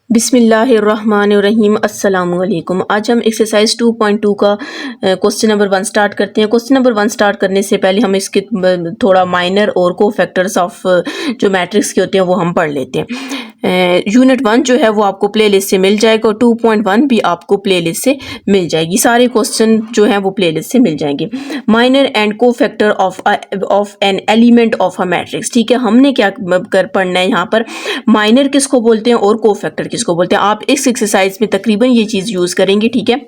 बिस्मिल्लाहिर्रहमानिर्रहीम अस्सलामुअलैकुम। आज हम एक्सरसाइज 2.2 का क्वेश्चन नंबर 1 स्टार्ट करते हैं। क्वेश्चन नंबर 1 स्टार्ट करने से पहले हम इसके थोड़ा माइनर और को फैक्टर्स ऑफ जो मैट्रिक्स के होते हैं वो हम पढ़ लेते हैं। यूनिट 1 जो है वो आपको प्लेलिस्ट से मिल जाएगा और 2.1 भी आपको प्लेलिस्ट से मिल जाएगी। सारे क्वेश्चन जो हैं वो प्लेलिस्ट से मिल जाएंगे। माइनर एंड को factor of an element of a matrix. ठीक है, हमने क्या पढ़ना है यहाँ पर, माइनर किसको बोलते हैं और को फैक्टर किसको बोलते हैं। आप इस एक्सरसाइज में तकरीबन ये चीज यूज करेंगे। ठीक है,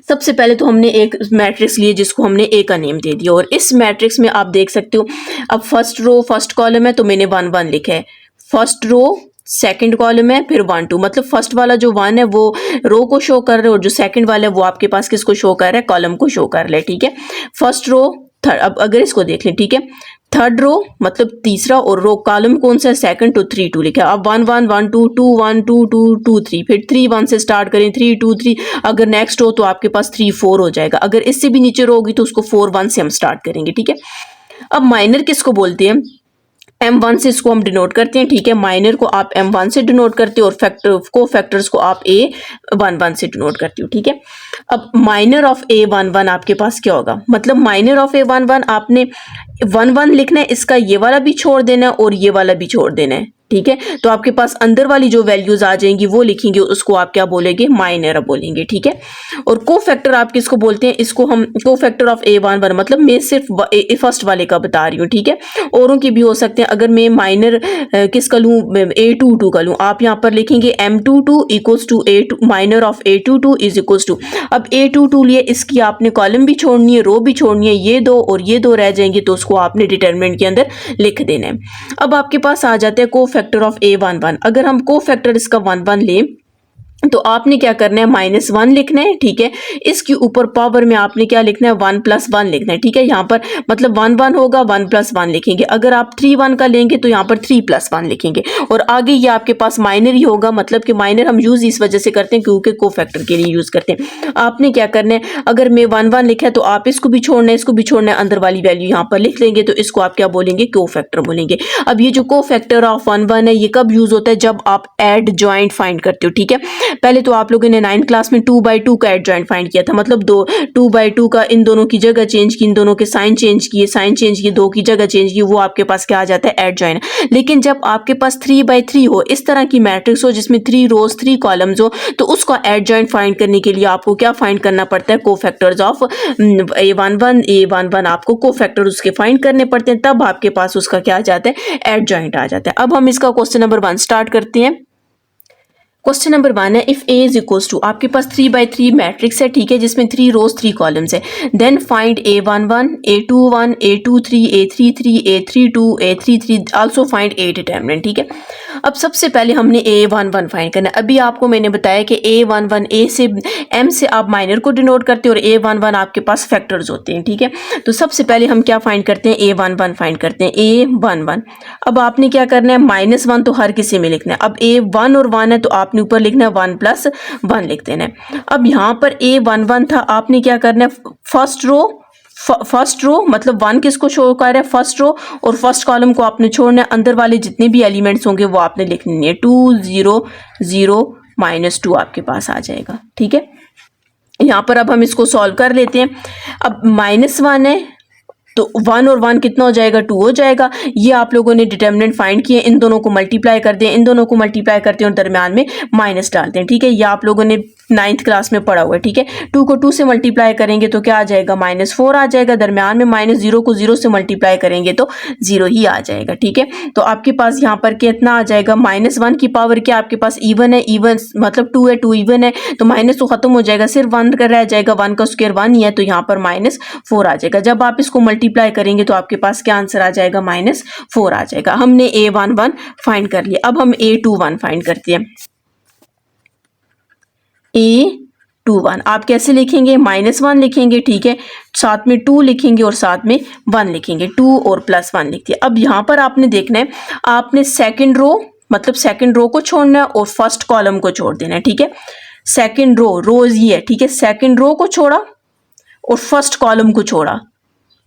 सबसे पहले तो हमने एक मैट्रिक्स लिए जिसको हमने ए का नेम दे दिया और इस मैट्रिक्स में आप देख सकते हो अब फर्स्ट रो फर्स्ट कॉलम है तो मैंने 1 1 लिखा है, फर्स्ट रो सेकंड कॉलम है फिर 1 2, मतलब फर्स्ट वाला जो 1 है वो रो को शो कर रहा है और जो सेकंड वाला है वो आपके पास किसको शो कर रहा है, कॉलम को शो कर रहा है। ठीक है, फर्स्ट रो थर्ड, अब अगर इसको देख लें, ठीक है, थर्ड रो मतलब तीसरा और रो कॉलम कौन सा है, सेकंड, तो 3 2 लिखा है। अब 1 1 1 2 2 1 2 2 2 3, फिर 3 1 से स्टार्ट करें, 3 2 3, अगर नेक्स्ट हो तो आपके पास 3 4 हो जाएगा। अगर इससे भी नीचे रो होगी तो उसको 4 1 से हम स्टार्ट करेंगे। ठीक है, अब माइनर किसको बोलते हैं, M1 से इसको हम डिनोट करते हैं। ठीक है, माइनर को आप M1 से डिनोट करते हो और फैक्टर्स को आप A11 से डिनोट करते हो। ठीक है, अब माइनर ऑफ A11 आपके पास क्या होगा, मतलब माइनर ऑफ A11 आपने 1 1 लिखना है, इसका ये वाला भी छोड़ देना है और ये वाला भी छोड़ देना है। ठीक है, तो आपके पास अंदर वाली जो वैल्यूज आ जाएंगी वो लिखेंगे, उसको आप क्या बोलेंगे, माइनर बोलेंगे। ठीक है, और को फैक्टर आप किसको बोलते हैं, इसको हम को फैक्टर ऑफ A11, मतलब मैं सिर्फ फर्स्ट वाले का बता रही हूँ। ठीक है, औरों के भी हो सकते हैं। अगर मैं माइनर किसका लूँ, A22 का लूँ, आप यहाँ पर लिखेंगे M22 equals to A2, minor of A22 is equals to, अब A22 लिए इसकी आपने कॉलम भी छोड़नी है, रो भी छोड़नी है, ये दो और ये दो रह जाएंगे तो उसको आपने डिटरमिनेंट के अंदर लिख देना है। अब आपके पास आ जाते हैं को फैक्टर ऑफ A11। अगर हम को फैक्टर इसका 1 1 लें तो आपने क्या करना है, -1 लिखना है। ठीक है, इसके ऊपर पावर में आपने क्या लिखना है, 1 + 1 लिखना है। ठीक है, यहाँ पर मतलब 1 1 होगा, 1 + 1 लिखेंगे। अगर आप 3 1 का लेंगे तो यहाँ पर 3 + 1 लिखेंगे और आगे ये आपके पास माइनर ही होगा, मतलब कि माइनर हम यूज इस वजह से करते हैं क्योंकि को फैक्टर के लिए यूज करते हैं। आपने क्या करना है, अगर मैं 1 1 लिखा है तो आप इसको भी छोड़ना है, इसको भी छोड़ना है, अंदर वाली वैल्यू यहाँ पर लिख लेंगे तो इसको आप क्या बोलेंगे, को फैक्टर बोलेंगे। अब ये जो को फैक्टर ऑफ 1 1 है ये कब यूज होता है, जब आप एड जॉइंट फाइंड करते हो। ठीक है, पहले तो आप लोगों ने 9th क्लास में 2/2 का एड जॉइंट फाइंड किया था, मतलब 2/2 का इन दोनों की जगह चेंज की, इन दोनों के साइन चेंज किए, 2 की जगह चेंज की, वो आपके पास क्या आ जाता है, एड जॉइंट। लेकिन जब आपके पास 3/3 हो, इस तरह की मैट्रिक्स हो जिसमें 3 रोज 3 कॉलम्स हो, तो उसका एड जॉइंट फाइंड करने के लिए आपको क्या फाइंड करना पड़ता है, को फैक्टर्स ऑफ A11 आपको को फैक्टर उसके फाइंड करने पड़ते हैं, तब आपके पास उसका क्या आ जाता है, एड जॉइंट आ जाता है। अब हम इसका क्वेश्चन नंबर 1 स्टार्ट करते हैं। क्वेश्चन नंबर 1 है, if A is equals to, आपके पास 3/3 मैट्रिक्स है। ठीक है, जिसमें 3 रोज 3 कॉलम्स है। Then find A11 A21 A23 A33 A32 A33, also find A determinant. ठीक है, अब सबसे पहले हमने A11 फाइंड करना है। अभी आपको मैंने बताया कि A11 A से M से आप माइनर को डिनोट करते हो और A11 आपके पास फैक्टर्स होते हैं। ठीक है, तो सबसे पहले हम क्या फाइंड करते हैं, A11 फाइंड करते हैं, A11। अब आपने क्या करना है, -1 तो हर किसी में लिखना है। अब A1 और 1 है तो आपने ऊपर लिखना है 1 + 1 लिख देना है। अब यहाँ पर A11 था, आपने क्या करना है, फर्स्ट रो मतलब 1 किसको शो कर रहा है, फर्स्ट रो, और फर्स्ट कॉलम को आपने छोड़ना है, अंदर वाले जितने भी एलिमेंट्स होंगे वो आपने लिखने हैं। 2 0 0 -2 आपके पास आ जाएगा। ठीक है, यहाँ पर अब हम इसको सॉल्व कर लेते हैं। अब -1 है तो 1 और 1 कितना हो जाएगा, 2 हो जाएगा। ये आप लोगों ने डिटरमिनेंट फाइंड किए, इन दोनों को मल्टीप्लाई कर दें, इन दोनों को मल्टीप्लाई करते हैं और दरमियान में माइनस डालते हैं। ठीक है, ये आप लोगों ने 9th क्लास में पढ़ा हुआ है। ठीक है, 2 को 2 से मल्टीप्लाई करेंगे तो क्या आ जाएगा, -4 आ जाएगा, दरमियान में -0 को 0 से मल्टीप्लाई करेंगे तो 0 ही आ जाएगा। ठीक है, तो आपके पास यहाँ पर कितना आ जाएगा, -1 की पावर क्या आपके पास इवन है, इवन मतलब 2 है, 2 इवन है तो माइनस तो खत्म हो जाएगा, सिर्फ 1 का रह जाएगा, 1 का स्क्वायर 1 ही है तो यहाँ पर -4 आ जाएगा। जब आप इसको मल्टीप्लाई करेंगे तो आपके पास क्या आंसर आ जाएगा, -4 आ जाएगा। हमने A11 फाइंड कर लिया। अब हम A21 फाइंड करते हैं। A21 आप कैसे लिखेंगे, -1 लिखेंगे। ठीक है, साथ में 2 लिखेंगे और साथ में 1 लिखेंगे, 2 और +1 लिखते हैं। अब यहाँ पर आपने देखना है, आपने सेकंड रो मतलब सेकंड रो को छोड़ना है और फर्स्ट कॉलम को छोड़ देना है। ठीक है, सेकंड रोज ये है। ठीक है, सेकंड रो को छोड़ा और फर्स्ट कॉलम को छोड़ा।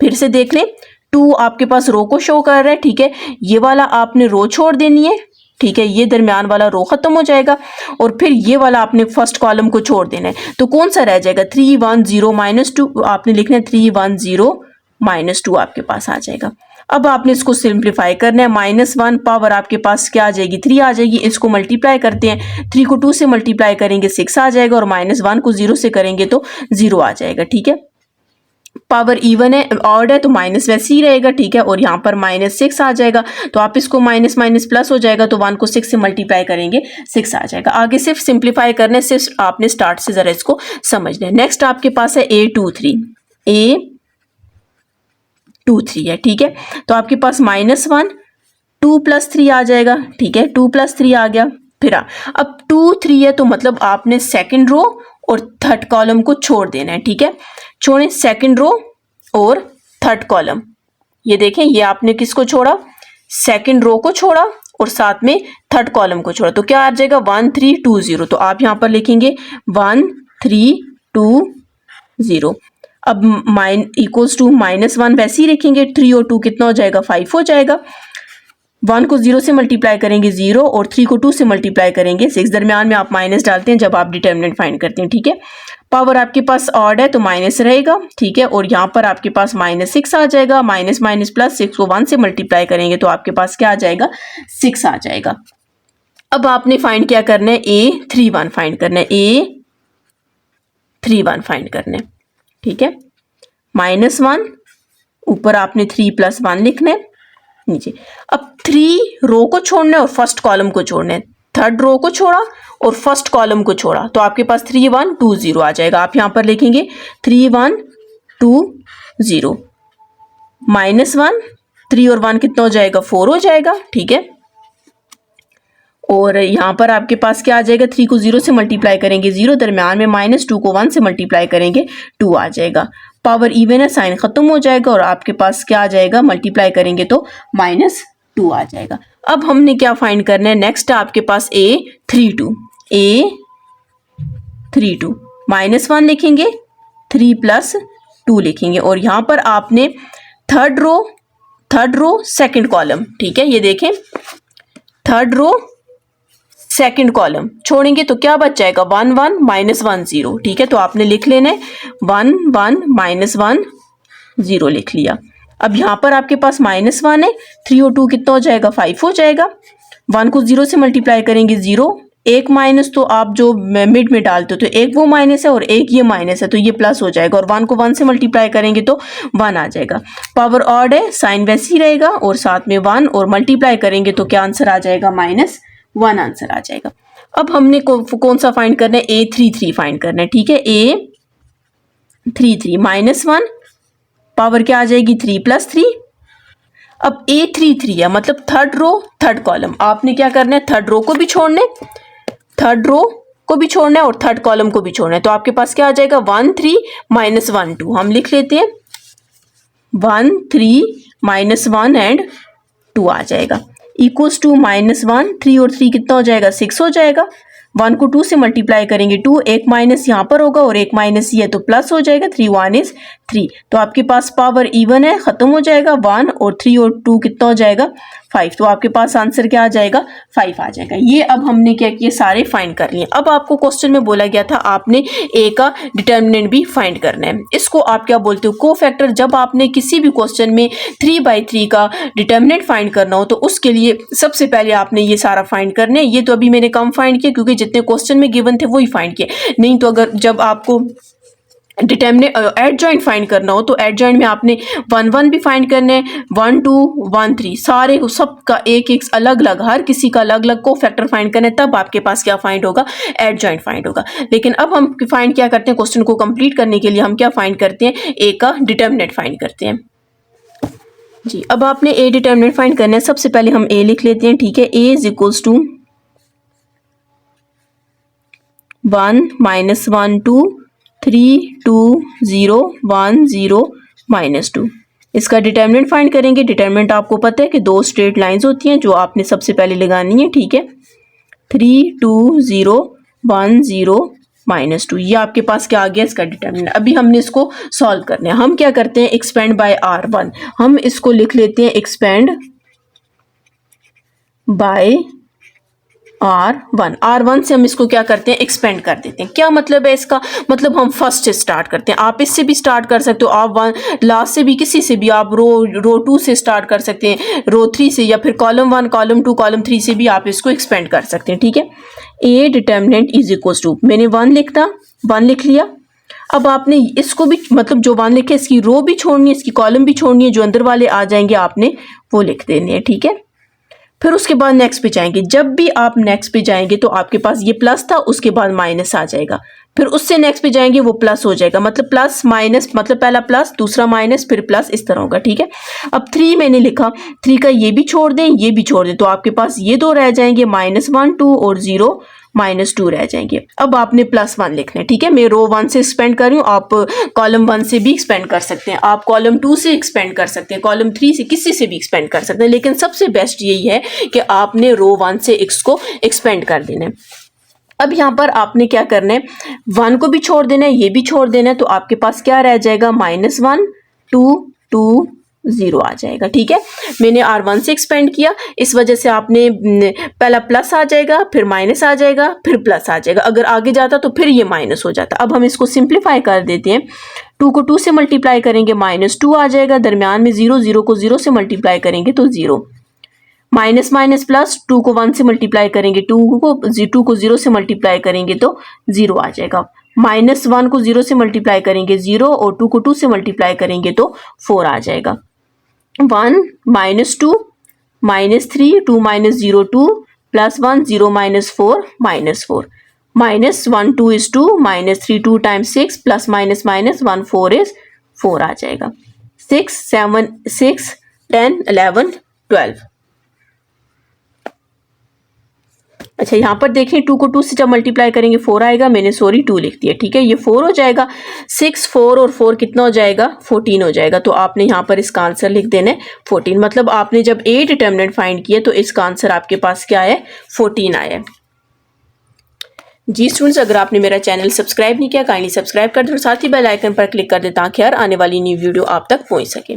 फिर से देख लें, 2 आपके पास रो को शो कर रहा है। ठीक है, ये वाला आपने रो छोड़ देनी है। ठीक है, ये दरमियान वाला रो खत्म हो जाएगा और फिर ये वाला आपने फर्स्ट कॉलम को छोड़ देना है। तो कौन सा रह जाएगा, 3 1 0 -2, आपने लिखना है 3 1 0 -2 आपके पास आ जाएगा। अब आपने इसको सिंप्लीफाई करना है, -1 पावर आपके पास क्या आ जाएगी, 3 आ जाएगी। इसको मल्टीप्लाई करते हैं, 3 को 2 से मल्टीप्लाई करेंगे 6 आ जाएगा और -1 को 0 से करेंगे तो 0 आ जाएगा। ठीक है, पावर इवन है, ऑड है तो माइनस वैसे ही रहेगा। ठीक है, और यहाँ पर -6 आ जाएगा तो आप इसको माइनस माइनस प्लस हो जाएगा, तो 1 को 6 से मल्टीप्लाई करेंगे 6 आ जाएगा। आगे सिर्फ सिंप्लीफाई करने, सिर्फ आपने स्टार्ट से जरा इसको समझना है। नेक्स्ट आपके पास है A23 है। ठीक है, तो आपके पास -1 2 + 3 आ जाएगा। ठीक है, 2 + 3 आ गया। फिर अब 2 3 है तो मतलब आपने सेकंड रो और थर्ड कॉलम को छोड़ देना है। ठीक है, छोड़ें सेकंड रो और थर्ड कॉलम। ये देखें, ये आपने किसको छोड़ा, सेकंड रो को छोड़ा और साथ में थर्ड कॉलम को छोड़ा, तो क्या आ जाएगा 1 3 2 0। तो आप यहां पर लिखेंगे 1 3 2 0। अब इक्वल्स टू -1 वैसे ही लिखेंगे, 3 और 2 कितना हो जाएगा, 5 हो जाएगा। 1 को 0 से मल्टीप्लाई करेंगे 0 और 3 को 2 से मल्टीप्लाई करेंगे 6। दरमियान में आप माइनस डालते हैं जब आप डिटर्मिनेंट फाइंड करते हैं। ठीक है, पावर आपके पास ऑड है तो माइनस रहेगा। ठीक है, और यहाँ पर आपके पास -6 आ जाएगा। माइनस माइनस प्लस, 6 को 1 से मल्टीप्लाई करेंगे तो आपके पास क्या आ जाएगा, 6 आ जाएगा। अब आपने फाइंड क्या करना है, A31 फाइंड करना है, A31 फाइंड करना है। ठीक है, -1 ऊपर आपने 3 + 1 लिखना है नीचे। अब 3 रो को छोड़ना है और फर्स्ट कॉलम को छोड़ना है। थर्ड रो को छोड़ा और फर्स्ट कॉलम को छोड़ा तो आपके पास 3 1 2 0 आ जाएगा। आप यहां पर लिखेंगे 3 1 2 0। -1 3 और 1 कितना हो जाएगा, 4 हो जाएगा। ठीक है, और यहां पर आपके पास क्या आ जाएगा, 3 को 0 से मल्टीप्लाई करेंगे 0, दरमियान में -2 को 1 से मल्टीप्लाई करेंगे 2 आ जाएगा। पावर इवन है, साइन खत्म हो जाएगा और आपके पास क्या आ जाएगा, मल्टीप्लाई करेंगे तो -2 आ जाएगा। अब हमने क्या फाइंड करना है, नेक्स्ट आपके पास A32 -1 लिखेंगे, 3 + 2 लिखेंगे और यहां पर आपने थर्ड रो सेकंड कॉलम। ठीक है, ये देखें, थर्ड रो सेकंड कॉलम छोड़ेंगे तो क्या बच जाएगा, 1 1 -1 0। ठीक है, तो आपने लिख लेना है 1 1 -1 0 लिख लिया। अब यहां पर आपके पास -1 है, 3 और 2 कितना हो जाएगा, 5 हो जाएगा। 1 को 0 से मल्टीप्लाई करेंगे 0, एक माइनस तो आप जो मिड में डालते हो तो एक वो माइनस है और एक ये माइनस है तो ये प्लस हो जाएगा, और 1 को 1 से मल्टीप्लाई करेंगे तो 1 आ जाएगा। पावर ऑड है, साइन वैसे ही रहेगा और साथ में 1 और मल्टीप्लाई करेंगे तो क्या आंसर आ जाएगा, -1 आंसर आ जाएगा। अब हमने कौन सा फाइंड करना है, A33 फाइंड करना है। ठीक है, A33 -1 पावर क्या आ जाएगी, 3 + 3। अब A33 है मतलब थर्ड रो थर्ड कॉलम, आपने क्या करना है, थर्ड रो को भी छोड़ना है, और थर्ड कॉलम को भी छोड़ना है। तो आपके पास क्या आ जाएगा, 1 3 -1 2। हम लिख लेते हैं 1 3 -1 एंड 2 आ जाएगा, इक्वल्स टू -1 3 और 3 कितना हो जाएगा, 6 हो जाएगा। 1 को 2 से मल्टीप्लाई करेंगे 2, एक माइनस यहाँ पर होगा और एक माइनस ये तो प्लस हो जाएगा, 3 1 is 3। तो आपके पास पावर इवन है, खत्म हो जाएगा, 1 और 3 और 2 कितना हो जाएगा, 5। तो आपके पास आंसर क्या आ जाएगा, 5 आ जाएगा। ये अब हमने क्या किया, सारे फाइंड कर लिए। अब आपको क्वेश्चन में बोला गया था आपने ए का डिटर्मिनेंट भी फाइंड करना है। इसको आप क्या बोलते हो, कोफैक्टर। जब आपने किसी भी क्वेश्चन में 3/3 का डिटर्मिनेंट फाइंड करना हो तो उसके लिए सबसे पहले आपने ये सारा फाइंड करना है। ये तो अभी मैंने कम फाइंड किया क्योंकि जितने क्वेश्चन में गिवन थे वही फाइंड किए, नहीं तो अगर जब आपको डिटर्मिनेंट एडजॉइंट फाइंड करना हो तो एडजॉइंट में आपने 1 1 भी फाइंड करना है, 1 2 1 3 सारे सबका एक एक अलग अलग, हर किसी का अलग अलग को फैक्टर फाइंड करना है, तब आपके पास क्या फाइंड होगा, एडजॉइंट फाइंड होगा। लेकिन अब हम फाइंड क्या करते हैं, क्वेश्चन को कंप्लीट करने के लिए हम क्या फाइंड करते हैं, ए का डिटर्मिनेंट फाइंड करते हैं जी। अब आपने ए डिटर्मिनेंट फाइंड करना है, सबसे पहले हम ए लिख लेते हैं। ठीक है, ए इज इक्वल्स टू 1 -1 2 3 2 0 1 0 -2। इसका डिटर्मिनेंट फाइंड करेंगे। डिटर्मिनेंट आपको पता है कि 2 स्ट्रेट लाइंस होती हैं जो आपने सबसे पहले लगानी है। ठीक है, 3 2 0 1 0 -2, ये आपके पास क्या आ गया, इसका डिटर्मिनेंट। अभी हमने इसको सॉल्व करना है। हम क्या करते हैं, एक्सपेंड बाय R1, हम इसको लिख लेते हैं एक्सपेंड बाय R1 से हम इसको क्या करते हैं, एक्सपेंड कर देते हैं। क्या मतलब है इसका, मतलब हम फर्स्ट से स्टार्ट करते हैं। आप इससे भी स्टार्ट कर सकते हो, आप लास्ट से भी, किसी से भी, आप रो 2 से स्टार्ट कर सकते हैं, रो 3 से, या फिर कॉलम 1 कॉलम 2 कॉलम 3 से भी आप इसको एक्सपेंड कर सकते हैं। ठीक है, A determinant is equal to, मैंने 1 लिख लिया। अब आपने इसको भी, मतलब जो 1 लिखे इसकी रो भी छोड़नी है, इसकी कॉलम भी छोड़नी है, जो अंदर वाले आ जाएंगे आपने वो लिख देने हैं। ठीक है, फिर उसके बाद नेक्स्ट पे जाएंगे। जब भी आप नेक्स्ट पे जाएंगे तो आपके पास ये प्लस था, उसके बाद माइनस आ जाएगा, फिर उससे नेक्स्ट पे जाएंगे वो प्लस हो जाएगा, मतलब प्लस माइनस, मतलब पहला प्लस दूसरा माइनस फिर प्लस, इस तरह होगा। ठीक है, अब 3 मैंने लिखा, 3 का ये भी छोड़ दें ये भी छोड़ दें, तो आपके पास ये दो रह जाएंगे, -1 2 और 0 -2 रह जाएंगे। अब आपने +1 लिखना है। ठीक है, मैं रो 1 से एक्सपेंड कर रही हूँ, आप कॉलम 1 से भी एक्सपेंड कर सकते हैं, आप कॉलम 2 से एक्सपेंड कर सकते हैं, कॉलम 3 से, किसी से भी एक्सपेंड कर सकते हैं, लेकिन सबसे बेस्ट यही है कि आपने रो 1 से इसको एक्सपेंड कर देना है। अब यहाँ पर आपने क्या करना है, 1 को भी छोड़ देना है, ये भी छोड़ देना है, तो आपके पास क्या रह जाएगा, -1 2 2 0 आ जाएगा। ठीक है, मैंने R1 से एक्सपेंड किया, इस वजह से आपने पहला प्लस आ जाएगा, फिर माइनस आ जाएगा, फिर प्लस आ जाएगा, अगर आगे जाता तो फिर ये माइनस हो जाता। अब हम इसको सिंप्लीफाई कर देते हैं, 2 को 2 से मल्टीप्लाई करेंगे -2 आ जाएगा, दरमियान में 0 को 0 से मल्टीप्लाई करेंगे तो 0, माइनस माइनस प्लस, 2 को 1 से मल्टीप्लाई करेंगे, 2 को 0 से मल्टीप्लाई करेंगे तो 0 आ जाएगा, -1 को 0 से मल्टीप्लाई करेंगे 0, और 2 को 2 से मल्टीप्लाई करेंगे तो 4 आ जाएगा। 1 -2 -3 2 -0 2 +1 0 -4 -4, -1 2 is 2 -3 2 times 6 plus minus minus 1 4 is 4 आ जाएगा। 6 7 6 10 11 12। अच्छा, यहाँ पर देखें 2 को 2 से जब मल्टीप्लाई करेंगे 4 आएगा, मैंने सॉरी 2 लिख दिया। ठीक है, ये 4 हो जाएगा, 6 4 और 4 कितना हो जाएगा, 14 हो जाएगा। तो आपने यहाँ पर इसका आंसर लिख देना है 14, मतलब आपने जब ए डिटर्मिनेंट फाइंड किया तो इसका आंसर आपके पास क्या है, 14 आया। जी स्टूडेंट्स, अगर आपने मेरा चैनल सब्सक्राइब नहीं किया काइंडली सब्सक्राइब कर दें और साथ ही बेल आइकन पर क्लिक कर दें ताकि हर आने वाली न्यू वीडियो आप तक पहुँच सके।